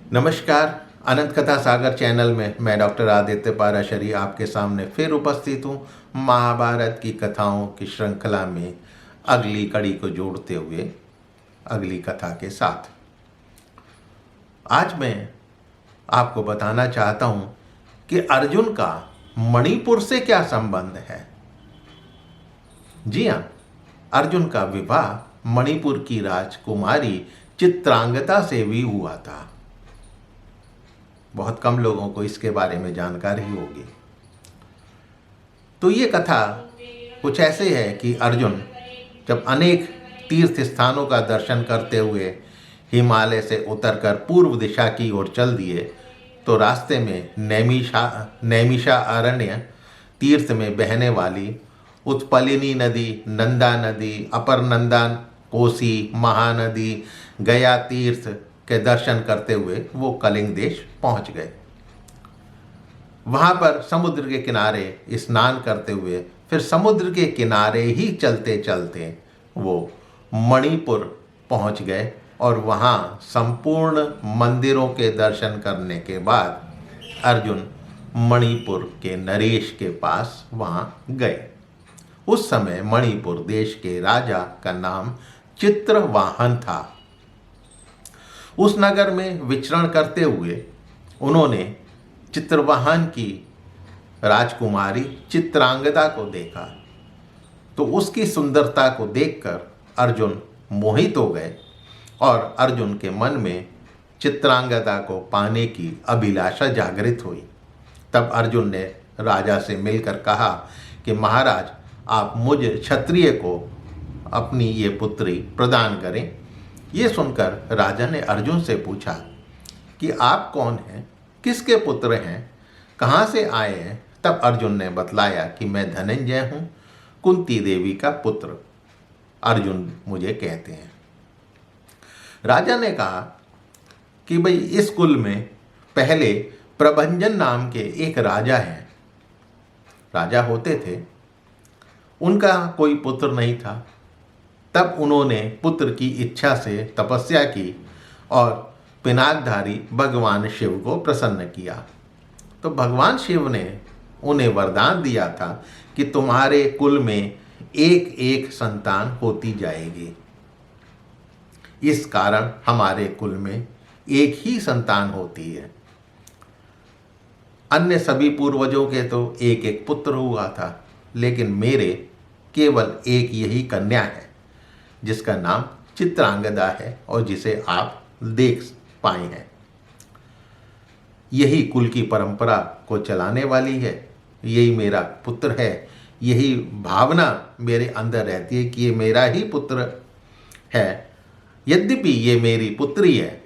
नमस्कार। अनंत कथा सागर चैनल में मैं डॉक्टर आदित्य पाराशरी आपके सामने फिर उपस्थित हूँ महाभारत की कथाओं की श्रृंखला में अगली कड़ी को जोड़ते हुए अगली कथा के साथ। आज मैं आपको बताना चाहता हूँ कि अर्जुन का मणिपुर से क्या संबंध है। जी हाँ, अर्जुन का विवाह मणिपुर की राजकुमारी चित्रांगदा से भी हुआ था। बहुत कम लोगों को इसके बारे में जानकारी होगी। तो ये कथा कुछ ऐसे है कि अर्जुन जब अनेक तीर्थ स्थानों का दर्शन करते हुए हिमालय से उतरकर पूर्व दिशा की ओर चल दिए तो रास्ते में नैमिषा अरण्य तीर्थ में बहने वाली उत्पलिनी नदी, नंदा नदी, अपर नंदा, कोसी, महानदी, गया तीर्थ के दर्शन करते हुए वो कलिंग देश पहुंच गए। वहां पर समुद्र के किनारे स्नान करते हुए फिर समुद्र के किनारे ही चलते चलते वो मणिपुर पहुंच गए और वहां संपूर्ण मंदिरों के दर्शन करने के बाद अर्जुन मणिपुर के नरेश के पास वहां गए। उस समय मणिपुर देश के राजा का नाम चित्रवाहन था। उस नगर में विचरण करते हुए उन्होंने चित्रवाहन की राजकुमारी चित्रांगदा को देखा तो उसकी सुंदरता को देखकर अर्जुन मोहित हो गए और अर्जुन के मन में चित्रांगदा को पाने की अभिलाषा जागृत हुई। तब अर्जुन ने राजा से मिलकर कहा कि महाराज, आप मुझ क्षत्रिय को अपनी ये पुत्री प्रदान करें। ये सुनकर राजा ने अर्जुन से पूछा कि आप कौन हैं, किसके पुत्र हैं, कहाँ से आए हैं। तब अर्जुन ने बतलाया कि मैं धनंजय हूँ, कुंती देवी का पुत्र अर्जुन मुझे कहते हैं। राजा ने कहा कि भाई इस कुल में पहले प्रभंजन नाम के एक राजा हैं। राजा होते थे, उनका कोई पुत्र नहीं था। तब उन्होंने पुत्र की इच्छा से तपस्या की और पिनाकधारी भगवान शिव को प्रसन्न किया। तो भगवान शिव ने उन्हें वरदान दिया था कि तुम्हारे कुल में एक एक संतान होती जाएगी। इस कारण हमारे कुल में एक ही संतान होती है। अन्य सभी पूर्वजों के तो एक एक पुत्र हुआ था, लेकिन मेरे केवल एक यही कन्या है जिसका नाम चित्रांगदा है और जिसे आप देख पाए हैं। यही कुल की परंपरा को चलाने वाली है, यही मेरा पुत्र है। यही भावना मेरे अंदर रहती है कि ये मेरा ही पुत्र है। यद्यपि ये मेरी पुत्री है,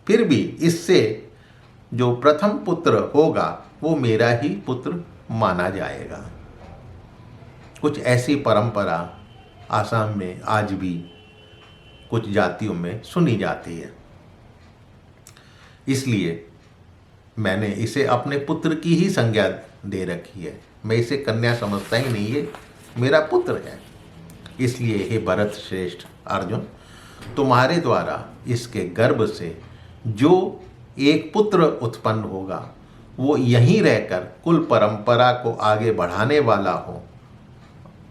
फिर भी इससे जो प्रथम पुत्र होगा वो मेरा ही पुत्र माना जाएगा। कुछ ऐसी परंपरा आसाम में आज भी कुछ जातियों में सुनी जाती है। इसलिए मैंने इसे अपने पुत्र की ही संज्ञा दे रखी है। मैं इसे कन्या समझता ही नहीं, ये मेरा पुत्र है। इसलिए हे भरत श्रेष्ठ अर्जुन, तुम्हारे द्वारा इसके गर्भ से जो एक पुत्र उत्पन्न होगा वो यहीं रहकर कुल परंपरा को आगे बढ़ाने वाला हो।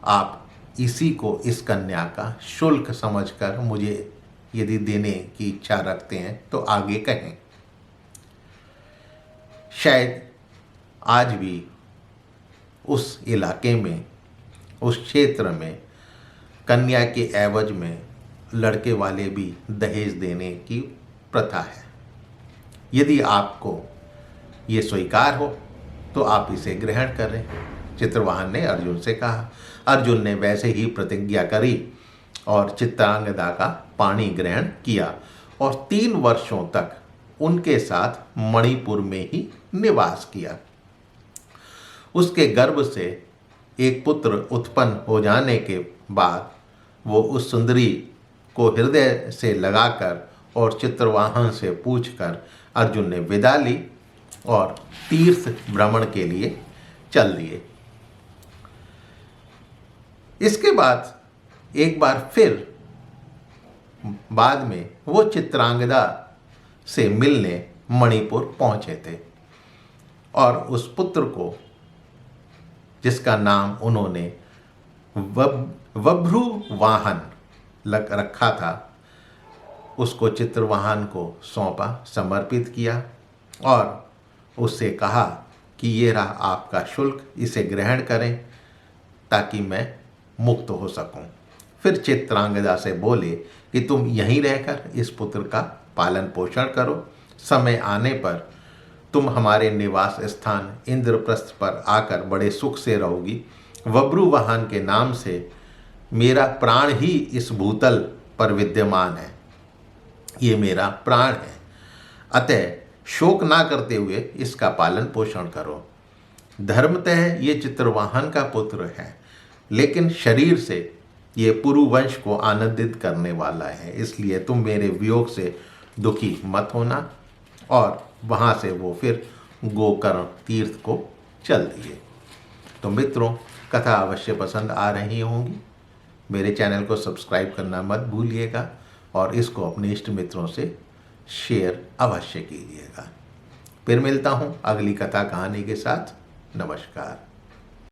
आप इसी को इस कन्या का शुल्क समझकर मुझे यदि देने की इच्छा रखते हैं तो आगे कहें। शायद आज भी उस इलाके में, उस क्षेत्र में कन्या के एवज में लड़के वाले भी दहेज देने की प्रथा है। यदि आपको ये स्वीकार हो तो आप इसे ग्रहण करें। चित्रवाहन ने अर्जुन से कहा। अर्जुन ने वैसे ही प्रतिज्ञा करी और चित्रांगदा का पाणी ग्रहण किया और 3 वर्षों तक उनके साथ मणिपुर में ही निवास किया। उसके गर्भ से एक पुत्र उत्पन्न हो जाने के बाद वो उस सुंदरी को हृदय से लगाकर और चित्रवाहन से पूछकर अर्जुन ने विदा ली और तीर्थ भ्रमण के लिए चल दिए। इसके बाद एक बार फिर बाद में वो चित्रांगदा से मिलने मणिपुर पहुंचे थे और उस पुत्र को, जिसका नाम उन्होंने बभ्रुवाहन रखा था, उसको चित्रवाहन को सौंपा, समर्पित किया और उससे कहा कि ये रहा आपका शुल्क, इसे ग्रहण करें ताकि मैं मुक्त हो सकूं। फिर चित्रांगदा से बोले कि तुम यहीं रहकर इस पुत्र का पालन पोषण करो, समय आने पर तुम हमारे निवास स्थान इंद्रप्रस्थ पर आकर बड़े सुख से रहोगी। बभ्रुवाहन के नाम से मेरा प्राण ही इस भूतल पर विद्यमान है, ये मेरा प्राण है, अतः शोक ना करते हुए इसका पालन पोषण करो। धर्मतः ये चित्रवाहन का पुत्र है, लेकिन शरीर से ये पुरु वंश को आनंदित करने वाला है, इसलिए तुम मेरे वियोग से दुखी मत होना। और वहाँ से वो फिर गोकर्ण तीर्थ को चल दिए। तो मित्रों, कथा अवश्य पसंद आ रही होंगी। मेरे चैनल को सब्सक्राइब करना मत भूलिएगा और इसको अपने इष्ट मित्रों से शेयर अवश्य कीजिएगा। फिर मिलता हूँ अगली कथा कहानी के साथ। नमस्कार।